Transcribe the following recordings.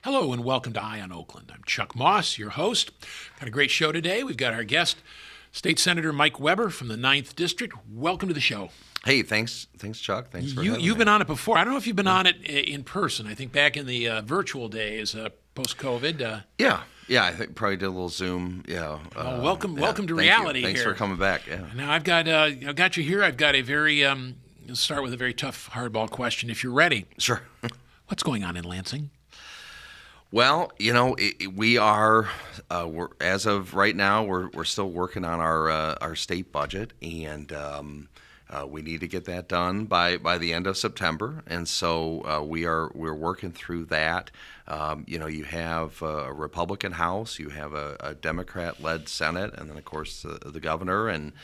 Hello and welcome to Eye on Oakland. I'm Chuck Moss, your host. Got a great show today. We've got our guest, State Senator Mike Weber from the 9th District. Welcome to the show. Hey, thanks, Chuck. Thanks for having me. You've been on it before. I don't know if you've been on it in person. I think back in the virtual days, post-COVID. Yeah, I think probably did a little Zoom. Yeah. Welcome to Thank reality you. Thanks here. for coming back. Yeah. Now I've got you here. I've got a very I'll start with a very tough hardball question. If you're ready, Sure. what's going on in Lansing? Well, we are as of right now, we're still working on our state budget, and we need to get that done by the end of September, and so we're working through that. You have a Republican House, you have a Democrat-led Senate, and then of course the governor, and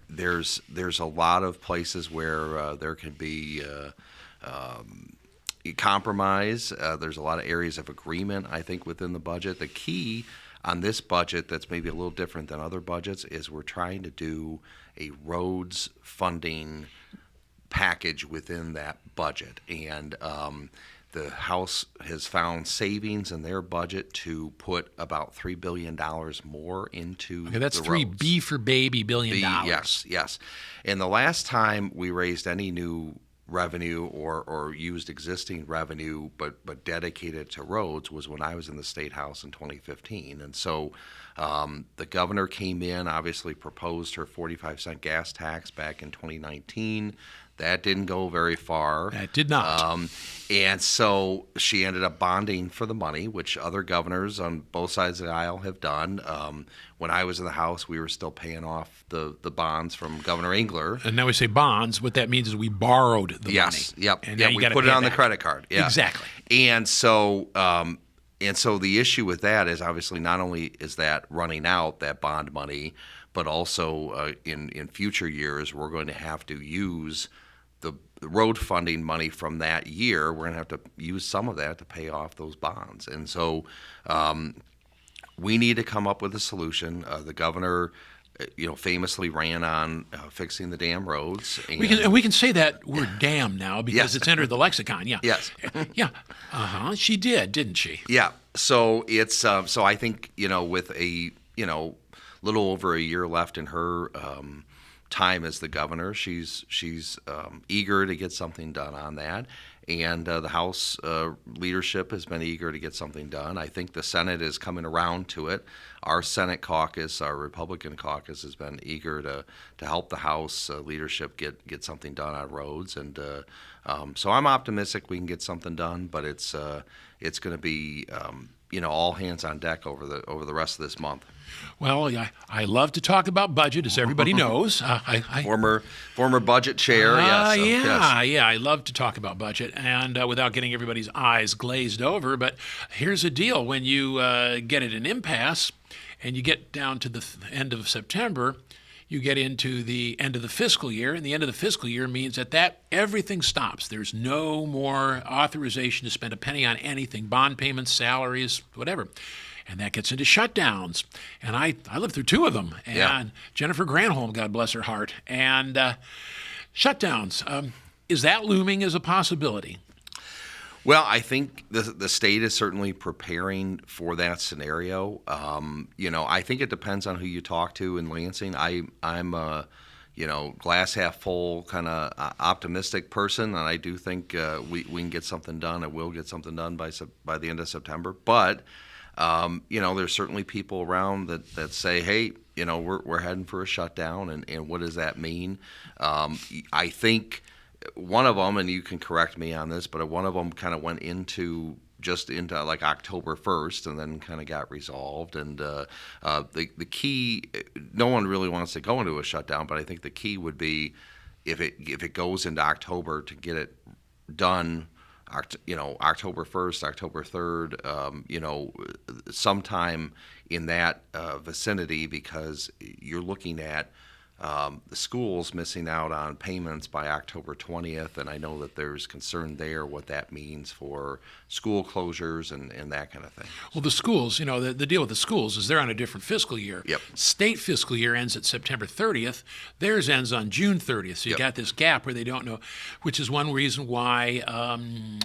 there's a lot of places where there can be compromise. There's a lot of areas of agreement, I think, within the budget. The key on this budget that's maybe a little different than other budgets is we're trying to do a roads funding package within that budget. And the House has found savings in their budget to put about $3 billion more into That's the three roads. B for baby $billion. Yes. And the last time we raised any new revenue or used existing revenue but dedicated to roads was when I was in the State House in 2015. And so the governor came in, obviously proposed her 45-cent gas tax back in 2019. That didn't go very far. That did not. And so she ended up bonding for the money, which other governors on both sides of the aisle have done. When I was in the House, we were still paying off the bonds from Governor Engler. And now we say bonds. What that means is we borrowed the money. Yes, yep. And Yeah, now you we gotta put it pay on the back. credit card. Yeah. Exactly. And so the issue with that is obviously not only is that running out, that bond money, but also in future years we're going to have to use the road funding money from that year. We're going to have to use some of that to pay off those bonds. And so we need to come up with a solution. The governor famously ran on fixing the damn roads. And We can say that word "damn" now because Yes. it's entered the lexicon. Yeah. Yes. Yeah. She did, didn't she? Yeah. So it's so I think with a little over a year left in her time as the governor, she's eager to get something done on that, and the House leadership has been eager to get something done. I think the Senate is coming around to it. Our Senate caucus, our Republican caucus, has been eager to help the House leadership get something done on roads, and so I'm optimistic we can get something done. But it's going to be all hands on deck over the rest of this month. Well, I love to talk about budget, as everybody knows. Former budget chair, yes. Yeah, I love to talk about budget, and without getting everybody's eyes glazed over. But here's the deal: when you get at an impasse, and you get down to the end of September, you get into the end of the fiscal year, and the end of the fiscal year means that everything stops. There's no more authorization to spend a penny on anything, bond payments, salaries, whatever. And that gets into shutdowns. And I lived through two of them. And Yeah. Jennifer Granholm, God bless her heart. And shutdowns, is that looming as a possibility? Well, I think the state is certainly preparing for that scenario. I think it depends on who you talk to in Lansing. I'm a glass half full kind of optimistic person, and I do think we can get something done, and we'll get something done by the end of September. But there's certainly people around that say, hey, we're heading for a shutdown, and what does that mean? I think one of them, and you can correct me on this, but one of them kind of went into like October 1st and then kind of got resolved. And the key, no one really wants to go into a shutdown, but I think the key would be if it goes into October to get it done, October 1st, October 3rd, sometime in that vicinity, because you're looking at the schools missing out on payments by October 20th, and I know that there's concern there what that means for school closures and that kind of thing. Well, the schools, the deal with the schools is they're on a different fiscal year. Yep. State fiscal year ends at September 30th. Theirs ends on June 30th. So you Yep. got this gap where they don't know, which is one reason why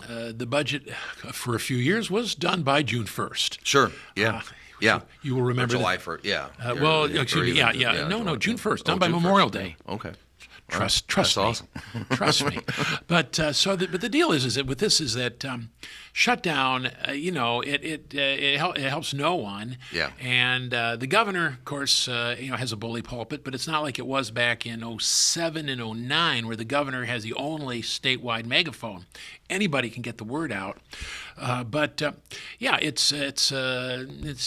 the budget for a few years was done by June 1st. Sure. Yeah. Yeah. You will remember Or July that. 1st. Yeah. Well, Or excuse me. even- Yeah. No, July- June 1st, Oh, done by June 1st. Memorial Day. Okay. Trust That's me. awesome. Trust me. But but the deal is that with this is that shutdown. It helps no one. Yeah. And the governor, of course, has a bully pulpit, but it's not like it was back in '07 and '09, where the governor has the only statewide megaphone. Anybody can get the word out. It's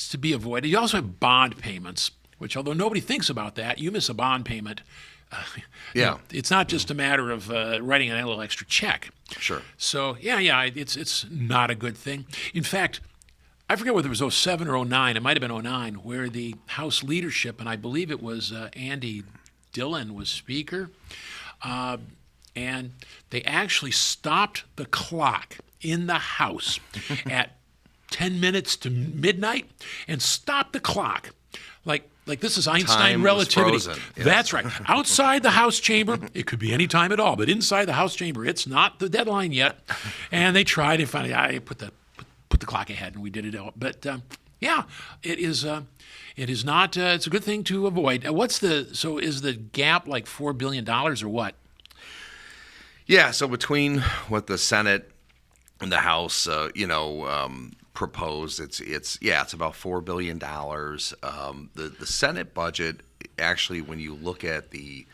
to be avoided. You also have bond payments, which, although nobody thinks about that, you miss a bond payment. Yeah. It's not just a matter of writing a little extra check. Sure. So it's not a good thing. In fact, I forget whether it was '07 or '09. It might have been '09, where the House leadership, and I believe it was Andy Dillon was Speaker, and they actually stopped the clock in the House at 10 minutes to midnight and stopped the clock. Like this is Einstein Time was relativity. frozen, yes. That's right. Outside the House chamber, it could be any time at all, but inside the House chamber, it's not the deadline yet. And they tried, and finally, I put the clock ahead, and we did it all. But it is not. It's a good thing to avoid. So is the gap like $4 billion or what? Yeah, so between what the Senate and the House, proposed, it's about $4 billion. The Senate budget, actually, when you look at the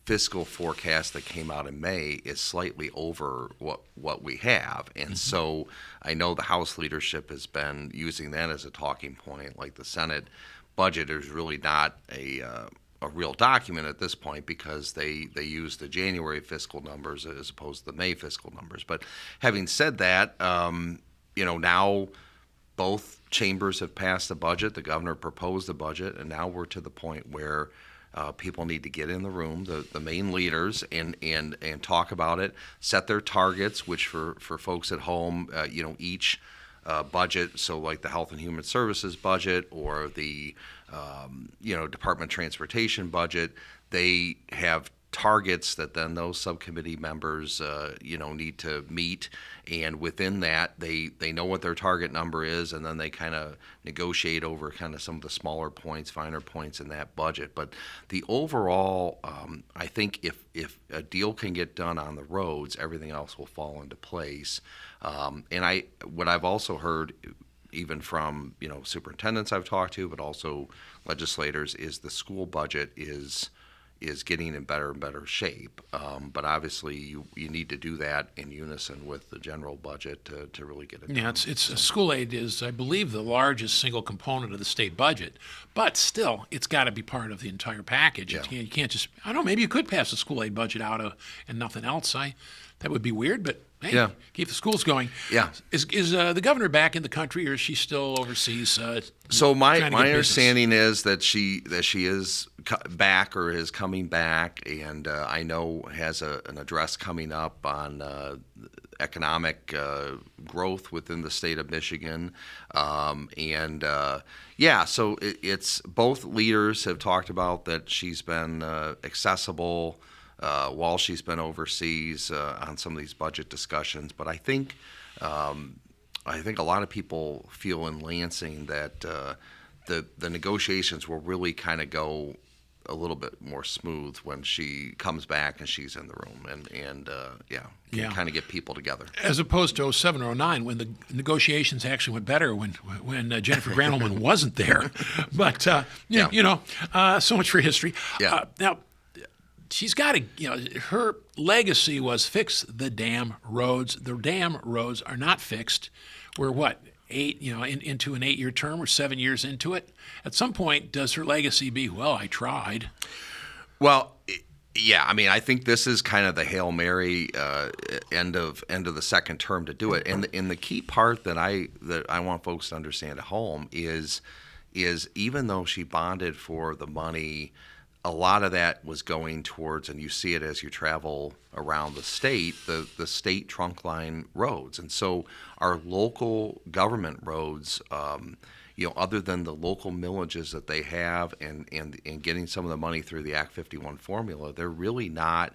fiscal forecast that came out in May, is slightly over what we have. And so I know the House leadership has been using that as a talking point. Like the Senate budget is really not a real document at this point because they use the January fiscal numbers as opposed to the May fiscal numbers. But having said that, now both chambers have passed the budget. The governor proposed the budget, and now we're to the point where people need to get in the room, the main leaders, and talk about it, set their targets, which for folks at home, each budget, so like the Health and Human Services budget or the Department of Transportation budget, they have targets that then those subcommittee members need to meet, and within that they know what their target number is, and then they kind of negotiate over kind of some of the smaller points, finer points in that budget. But the overall, I think if a deal can get done on the roads, everything else will fall into place. And what I've also heard, even from superintendents I've talked to, but also legislators, is the school budget is getting in better and better shape. But obviously you need to do that in unison with the general budget to really get it done. Yeah, school aid is, I believe, the largest single component of the state budget, but still, it's got to be part of the entire package. Yeah. You can't just, I don't know, maybe you could pass the school aid budget out and nothing else. That would be weird, but hey, Yeah. keep the schools going. Yeah. Is the governor back in the country, or is she still overseas? So my trying to get business? understanding is that she is back or is coming back, and I know has an address coming up on economic growth within the state of Michigan, so it's both leaders have talked about that she's been accessible while she's been overseas on some of these budget discussions. But I think a lot of people feel in Lansing that the negotiations will really kind of go a little bit more smooth when she comes back and she's in the room, and kind of get people together. As opposed to '07 or '09, when the negotiations actually went better when Jennifer Granholm wasn't there. But so much for history. Yeah. Now, she's got to, her legacy was fix the damn roads. The damn roads are not fixed. We're what, into an 8-year term or 7 years into it? At some point, does her legacy be, well, I tried? Well, yeah, I mean, I think this is kind of the Hail Mary end of the second term to do it. And the key part that I want folks to understand at home is even though she bonded for the money, a lot of that was going towards, and you see it as you travel around the state, the state trunk line roads. And so our local government roads, other than the local millages that they have and getting some of the money through the Act 51 formula, they're really not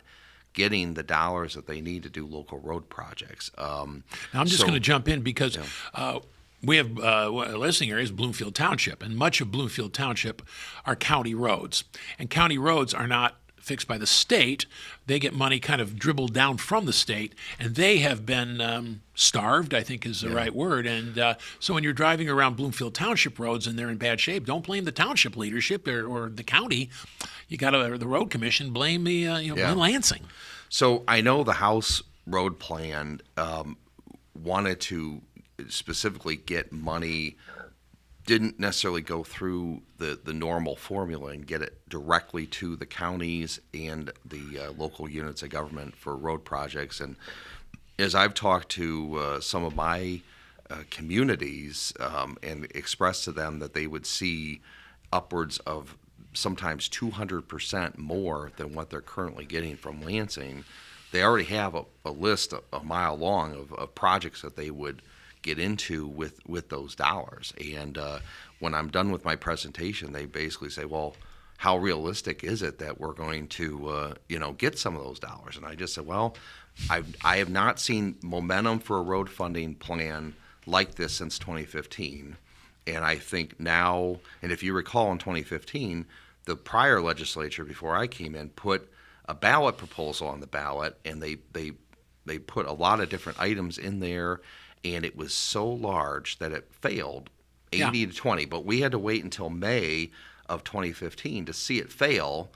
getting the dollars that they need to do local road projects. Now, I'm just going to jump in because we have a listening area is Bloomfield Township, and much of Bloomfield Township are county roads. And county roads are not fixed by the state. They get money kind of dribbled down from the state, and they have been starved, I think is the right word. And so when you're driving around Bloomfield Township roads and they're in bad shape, don't blame the township leadership or the county. You got to, the road commission, blame the blame Lansing. So I know the House road plan wanted to specifically get money, didn't necessarily go through the normal formula and get it directly to the counties and the local units of government for road projects. And as I've talked to some of my communities and expressed to them that they would see upwards of sometimes 200% more than what they're currently getting from Lansing, they already have a list a mile long of projects that they would get into with those dollars. And when I'm done with my presentation, they basically say, well, how realistic is it that we're going to get some of those dollars? And I just said, well, I have not seen momentum for a road funding plan like this since 2015. And I think now, and if you recall in 2015, the prior legislature before I came in put a ballot proposal on the ballot, and they put a lot of different items in there, and it was so large that it failed 80 to 20. But we had to wait until May of 2015 to see it fail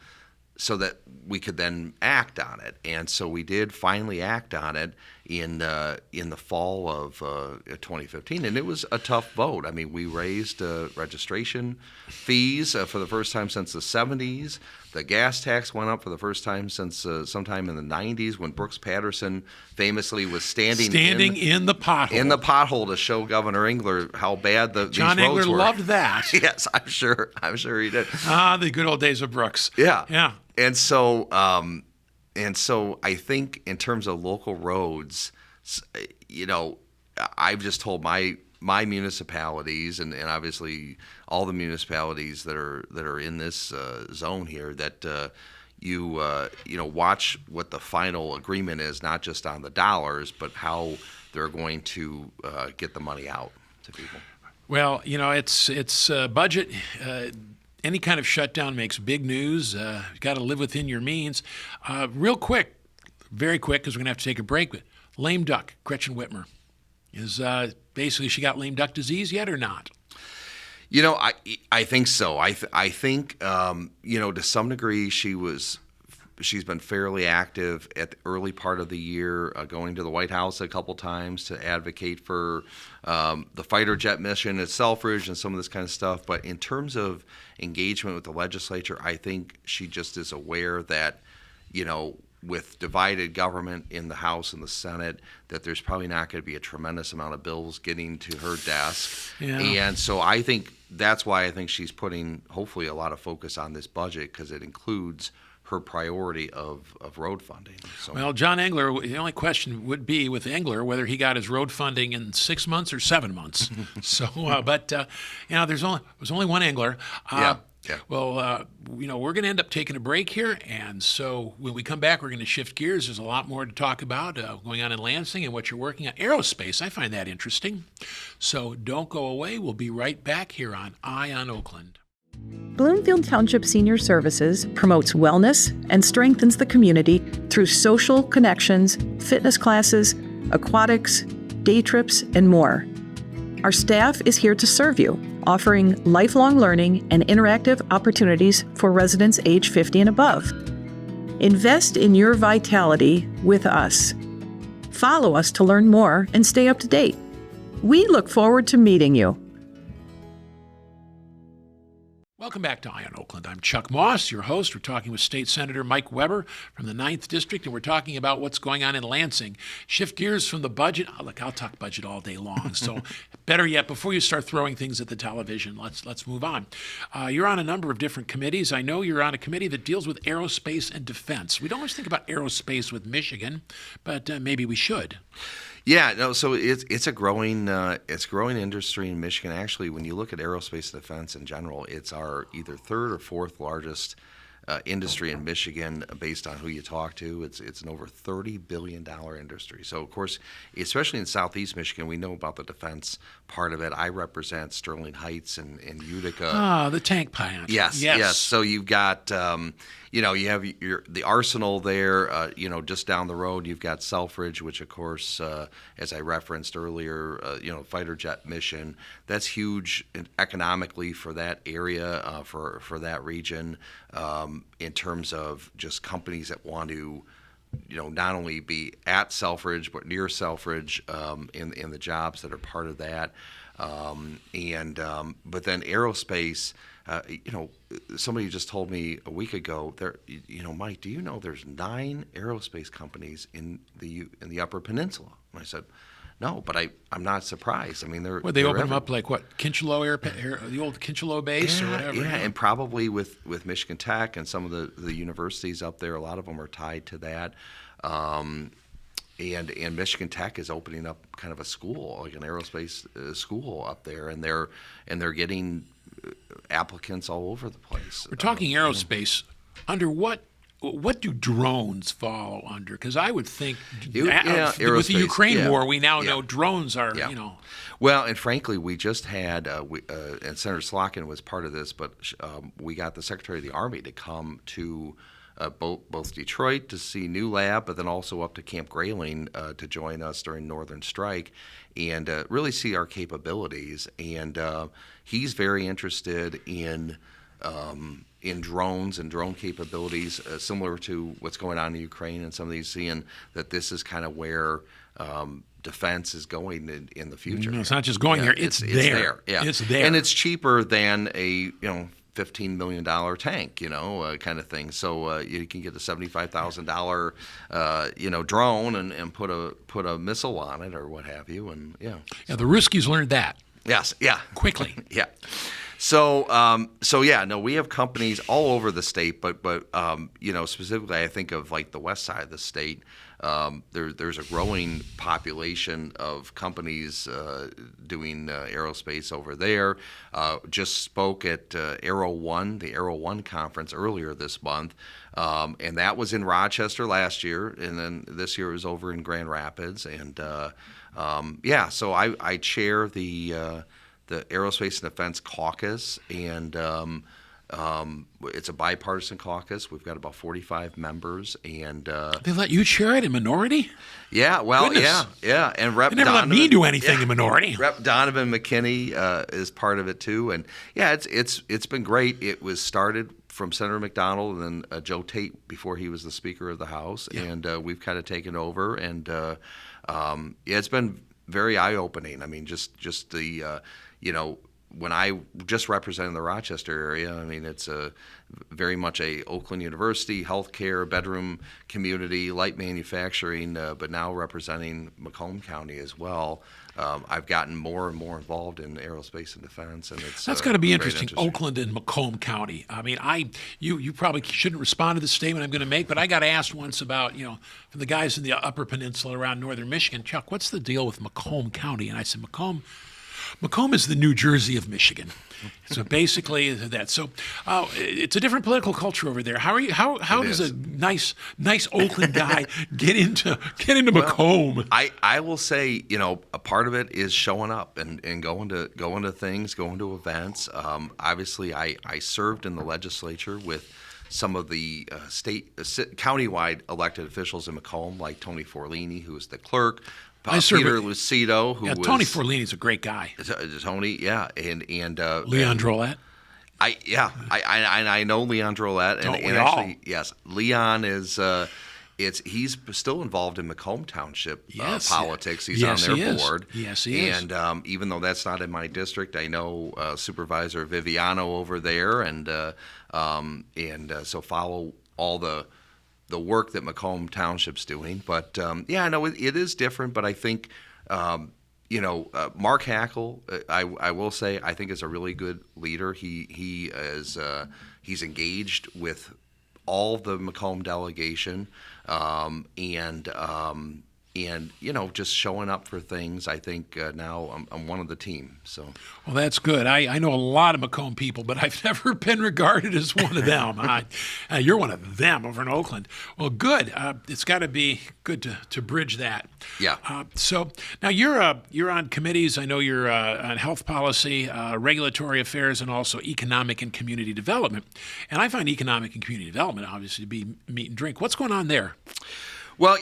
so that we could then act on it. And so we did finally act on it in the fall of 2015, and it was a tough vote. I mean, we raised registration fees for the first time since the 70s. The gas tax went up for the first time since sometime in the 90s, when Brooks Patterson famously was standing in the pothole. In the pothole to show Governor Engler how bad John these roads Engler were. loved that. Yes, I'm sure he did. The good old days of Brooks. Yeah. And so I think in terms of local roads, I've just told my municipalities and obviously all the municipalities that are in this zone here that you watch what the final agreement is, not just on the dollars, but how they're going to get the money out to people. Well, it's budget. Any kind of shutdown makes big news. You've got to live within your means. Real quick, very quick, because we're going to have to take a break. But lame duck, Gretchen Whitmer, is basically, she got lame duck disease yet or not? I think so. I think to some degree she's been fairly active at the early part of the year, going to the White House a couple times to advocate for the fighter jet mission at Selfridge and some of this kind of stuff. But in terms of engagement with the legislature, I think she just is aware that, with divided government in the House and the Senate, that there's probably not going to be a tremendous amount of bills getting to her desk. Yeah. And so I think that's why I think she's putting hopefully a lot of focus on this budget, because it includes her priority of road funding. So. Well, John Engler, the only question would be with Engler whether he got his road funding in 6 months or 7 months. So, but there's only one Engler. Yeah. Well, we're going to end up taking a break here, and so when we come back, we're going to shift gears. There's a lot more to talk about going on in Lansing and what you're working on. Aerospace, I find that interesting. So don't go away. We'll be right back here on Eye on Oakland. Bloomfield Township Senior Services promotes wellness and strengthens the community through social connections, fitness classes, aquatics, day trips, and more. Our staff is here to serve you, offering lifelong learning and interactive opportunities for residents age 50 and above. Invest in your vitality with us. Follow us to learn more and stay up to date. We look forward to meeting you. Welcome Welcome back to Eye on Oakland. I'm Chuck Moss, your host. We're talking with State Senator Mike Weber from the 9th District, and we're talking about what's going on in Lansing. Shift gears from the budget. Oh, look, I'll talk budget all day long. So better yet, before you start throwing things at the television, let's move on. You're on a number of different committees. I know you're on a committee that deals with aerospace and defense. We don't always think about aerospace with Michigan, but maybe we should. Yeah, no. So it's a growing industry in Michigan. Actually, when you look at aerospace and defense in general, it's our either third or fourth largest industry in Michigan, based on who you talk to. It's an over $30 billion industry. So of course, especially in Southeast Michigan, we know about the defense part of it. I represent Sterling Heights and Utica. Ah, the tank plant. Yes. So you've got, you have the arsenal there. Just down the road, you've got Selfridge, which of course, as I referenced earlier, fighter jet mission. That's huge economically for that area, for that region, in terms of just companies that want to, not only be at Selfridge but near Selfridge, in the jobs that are part of that, but then aerospace. Somebody just told me a week ago, Mike, do you know there's 9 aerospace companies in the Upper Peninsula? And I said, no, but I'm not surprised. I mean, They they're open them everywhere. up like what, Kincheloe the old Kincheloe base or whatever. Yeah, and probably with Michigan Tech and some of the universities up there, a lot of them are tied to that. And Michigan Tech is opening up kind of a school, like an aerospace school up there, and they're getting applicants all over the place. We're talking aerospace. Under what do drones fall under? Because I would think with the aerospace, Ukraine war, we now know drones are, Well, and frankly, we just had, and Senator Slotkin was part of this, but we got the Secretary of the Army to come to both Detroit to see New Lab, but then also up to Camp Grayling to join us during Northern Strike and really see our capabilities. And he's very interested in drones and drone capabilities, similar to what's going on in Ukraine and some of these, seeing that this is kind of where defense is going in the future. No, it's not just going there; it's there. Yeah, it's there, and it's cheaper than a $15 million tank, kind of thing. So you can get a $75,000 drone and put a missile on it or what have you, and the Ruskies learned that. Yes, yeah, quickly. Yeah. So we have companies all over the state, but specifically I think of like the west side of the state. There's a growing population of companies doing aerospace over there. Just spoke at Aero One, the Aero One conference earlier this month, and that was in Rochester last year, and then this year it was over in Grand Rapids, and so I chair the Aerospace and Defense Caucus, and it's a bipartisan caucus. We've got about 45 members, and they let you chair it in minority? Yeah, well, Goodness. yeah, and Rep. They never let me do anything in minority. Rep. Donovan McKinney is part of it too, and it's been great. It was started from Senator McDonald and then Joe Tate before he was the Speaker of the House, and we've kind of taken over, and it's been very eye-opening. I mean, just the when I just represented the Rochester area, I mean, it's very much a Oakland University, healthcare, bedroom community, light manufacturing, but now representing Macomb County as well. I've gotten more and more involved in aerospace and defense, and that's got to be interesting. Oakland and Macomb County. I mean, you probably shouldn't respond to the statement I'm going to make, but I got asked once about from the guys in the Upper Peninsula around northern Michigan, Chuck, what's the deal with Macomb County? And I said, Macomb is the New Jersey of Michigan. So basically that. So it's a different political culture over there. How does a nice Oakland guy get into Macomb? I will say, a part of it is showing up and going to things, going to events. Obviously, I served in the legislature with some of the countywide elected officials in Macomb, like Tony Forlini, who was the clerk. Peter Lucido, who was Tony Forlini's a great guy. Tony, yeah, and Leon Drolet. I know Leon Drolet, and all? actually, yes, Leon is he's still involved in Macomb Township Yes. politics. He's Yes, on he their is. board. Yes, he is. And even though that's not in my district, I know Supervisor Viviano over there, and so follow all the work that Macomb Township's doing. But yeah, I know it is different. But I think Mark Hackle, I will say, I think is a really good leader. He is he's engaged with all the Macomb delegation, and just showing up for things. I think now I'm one of the team. So Well, that's good. I know a lot of Macomb people, but I've never been regarded as one of them. You're one of them over in Oakland. Well, good. It's got to be good to bridge that. Yeah. So now you're on committees. I know you're on health policy, regulatory affairs, and also economic and community development. And I find economic and community development obviously to be meat and drink. What's going on there? Well,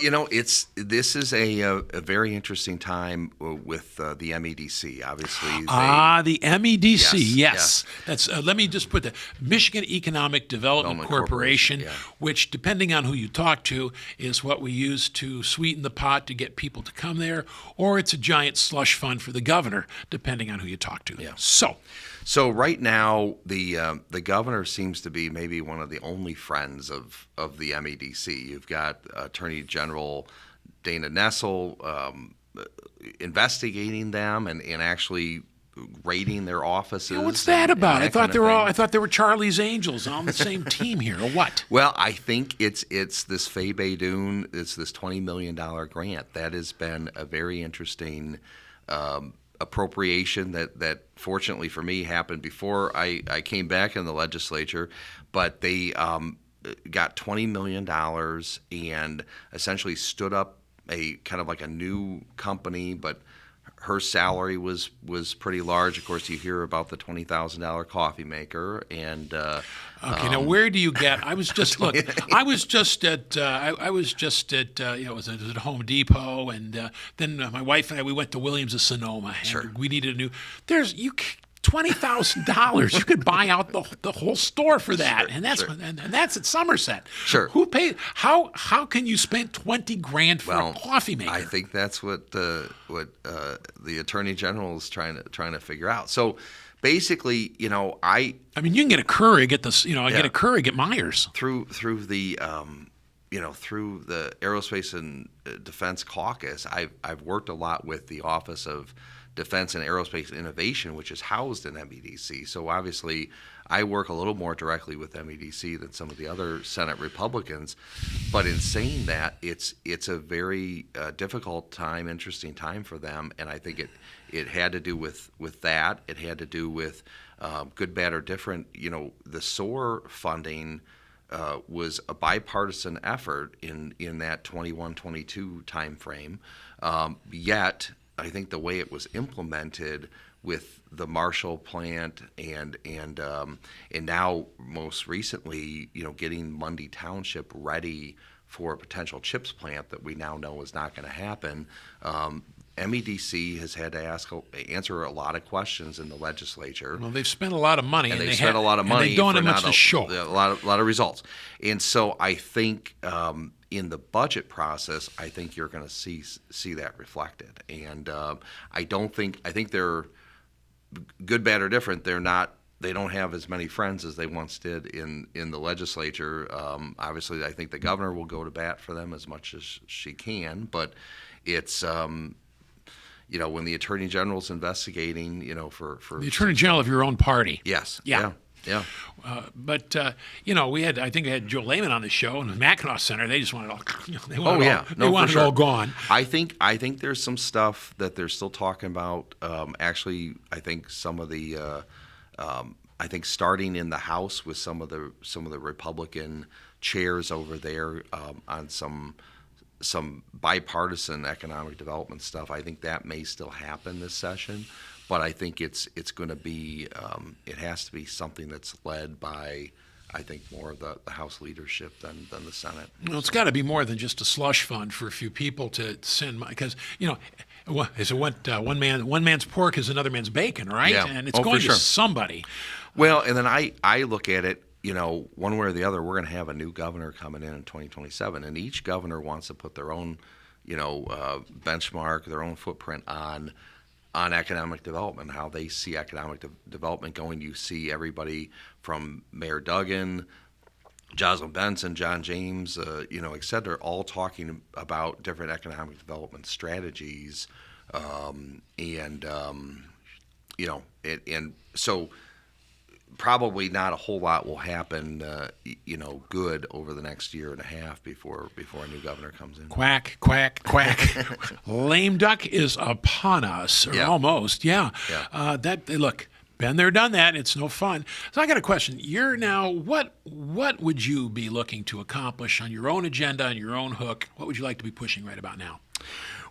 this is a very interesting time with the MEDC. Obviously, The MEDC, yes. Yes. That's let me just put the Michigan Economic Development Corporation, yeah. which, depending on who you talk to, is what we use to sweeten the pot to get people to come there, or it's a giant slush fund for the governor, depending on who you talk to. Yeah. So right now, the governor seems to be maybe one of the only friends of the MEDC. You've got Attorney General Dana Nessel investigating them and actually raiding their offices. what's that about? and I thought kind of I thing. thought they were Charlie's Angels on the same team here, or what? Well, I think it's this Fay Baydoun. It's this $20 million grant that has been a very interesting appropriation that fortunately for me happened before I came back in the legislature, but they got $20 million and essentially stood up a kind of like a new company, but her salary was pretty large. Of course, you hear about the $20,000 coffee maker, and Okay, now where do you get? I was just look. I was just at it was at Home Depot, and then my wife and I we went to Williams of Sonoma. And Sure. we needed a new. $20,000. You could buy out the whole store for that, and that's and that's at Somerset. Sure. Who paid? How can you spend $20,000 for a coffee maker? I think that's what the Attorney General is trying to figure out. So basically, I mean, you can get a Keurig at the get a Keurig at Myers. through the through the Aerospace and Defense Caucus, I've worked a lot with the Office of Defense and Aerospace Innovation, which is housed in MEDC. So obviously, I work a little more directly with MEDC than some of the other Senate Republicans. But in saying that, it's a very difficult time, interesting time for them, and I think it had to do with that. It had to do with good, bad, or different. The SOAR funding was a bipartisan effort in that 21-22 time frame. Yet, I think the way it was implemented with the Marshall plant and now most recently, getting Mundy Township ready for a potential chips plant that we now know is not going to happen. MEDC has had to answer a lot of questions in the legislature. Well, they've spent a lot of money, and they've spent a lot of money. And they don't for have much not to show. A lot of results. And so I think in the budget process, I think you're going to see that reflected. And I think they're good, bad, or different. They don't have as many friends as they once did in the legislature. Obviously, I think the governor will go to bat for them as much as she can, but it's when the Attorney General's investigating, for The Attorney General of your own party. Yes. Yeah. Yeah. But I think we had Joe Lehman on the show and the Mackinac Center. They just wanted it all. They wanted it all gone. I think there's some stuff that they're still talking about. Actually, I think some of the I think starting in the House with some of the Republican chairs over there on some bipartisan economic development stuff. I think that may still happen this session. But I think it's going to be it has to be something that's led by, I think, more of the House leadership than the Senate. Well, it's got to be more than just a slush fund for a few people to send money, because one man's pork is another man's bacon, right? Yeah. And it's for going sure. to somebody. Well, and then I look at it. one way or the other, we're going to have a new governor coming in 2027, and each governor wants to put their own, benchmark, their own footprint on economic development, how they see economic development going. You see everybody from Mayor Duggan, Jocelyn Benson, John James, et cetera, all talking about different economic development strategies, and so probably not a whole lot will happen, good over the next year and a half before a new governor comes in. Quack, quack, quack. Lame duck is upon us, or almost. Yeah. Look, been there, done that. It's no fun. So I got a question. You're now, what would you be looking to accomplish on your own agenda, on your own hook? What would you like to be pushing right about now?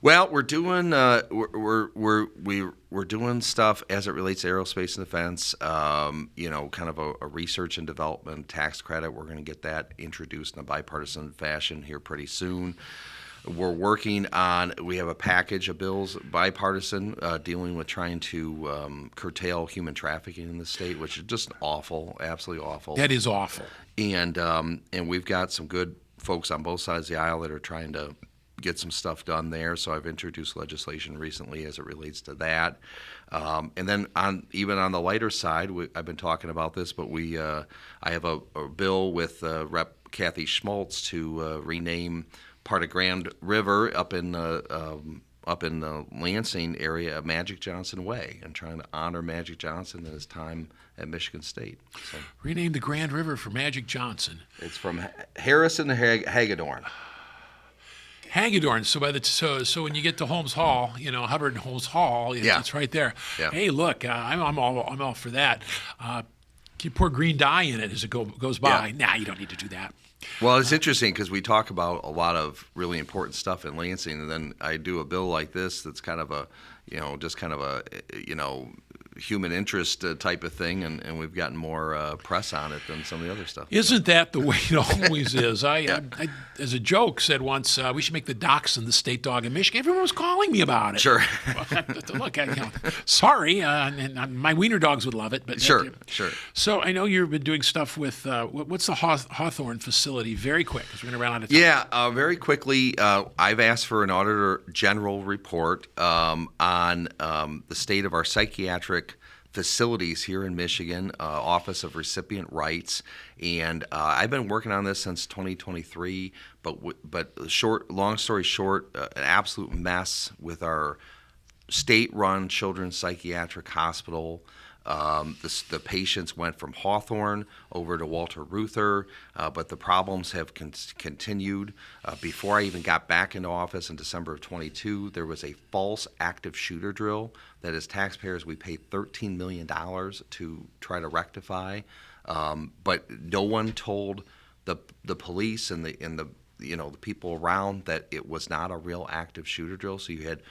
Well, we're doing we're doing stuff as it relates to aerospace and defense. Kind of a research and development tax credit. We're going to get that introduced in a bipartisan fashion here pretty soon. We're working on. We have a package of bills, bipartisan, dealing with trying to curtail human trafficking in the state, which is just awful, absolutely awful. That is awful. And we've got some good folks on both sides of the aisle that are trying to get some stuff done there. So I've introduced legislation recently as it relates to that. And then on the lighter side, I've been talking about this, but I have a bill with Rep. Kathy Schmaltz to rename part of Grand River up in the Lansing area Magic Johnson Way, and trying to honor Magic Johnson and his time at Michigan State. So, rename the Grand River for Magic Johnson. It's from Harrison to Hagedorn. Hagedorn. So when you get to Holmes Hall, Hubbard and Holmes Hall, it's right there. Yeah. Hey, look, I'm all for that. You pour green dye in it as it goes by. Yeah. Nah, you don't need to do that. Well, it's interesting because we talk about a lot of really important stuff in Lansing, and then I do a bill like this that's kind of a, human interest type of thing, and we've gotten more press on it than some of the other stuff. Isn't that the way it always is? I as a joke, said once, we should make the dachshund the state dog in Michigan. Everyone was calling me about it. Sure. Look, sorry, and my wiener dogs would love it. But Sure. So I know you've been doing stuff with, what's the Hawthorne facility? Very quick, because we're going to run out of time. Yeah, very quickly, I've asked for an Auditor General report on the state of our psychiatric facilities here in Michigan, Office of Recipient Rights, and I've been working on this since 2023. But long story short, an absolute mess with our state-run children's psychiatric hospital. The patients went from Hawthorne over to Walter Reuther, but the problems have continued. Before I even got back into office in December of 22, there was a false active shooter drill that as taxpayers we paid $13 million to try to rectify, but no one told the police and the people around that it was not a real active shooter drill. So you had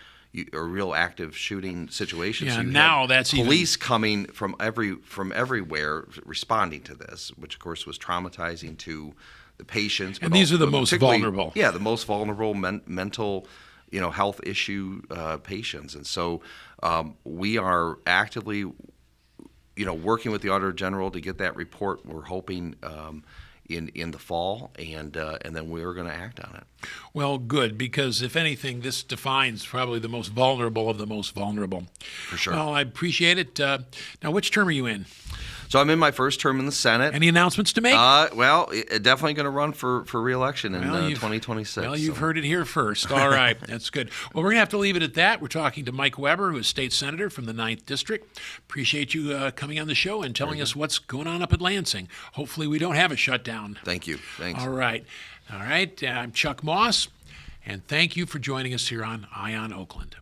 a real active shooting situation. Yeah, so now that's police coming from everywhere responding to this, which of course was traumatizing to the patients. And these are the most vulnerable. Yeah, the most vulnerable mental, health issue patients. And so we are actively, working with the Auditor General to get that report. We're hoping in the fall, and then we're going to act on it. Well, good, because if anything, this defines probably the most vulnerable of the most vulnerable. For sure. Well, I appreciate it. Now, which term are you in? So I'm in my first term in the Senate. Any announcements to make? Definitely going to run for re-election in 2026. Well, you've heard it here first. All right, that's good. Well, we're going to have to leave it at that. We're talking to Mike Weber, who is state senator from the 9th District. Appreciate you coming on the show and telling us what's going on up at Lansing. Hopefully we don't have a shutdown. Thank you. Thanks. All right. I'm Chuck Moss, and thank you for joining us here on Eye on Oakland.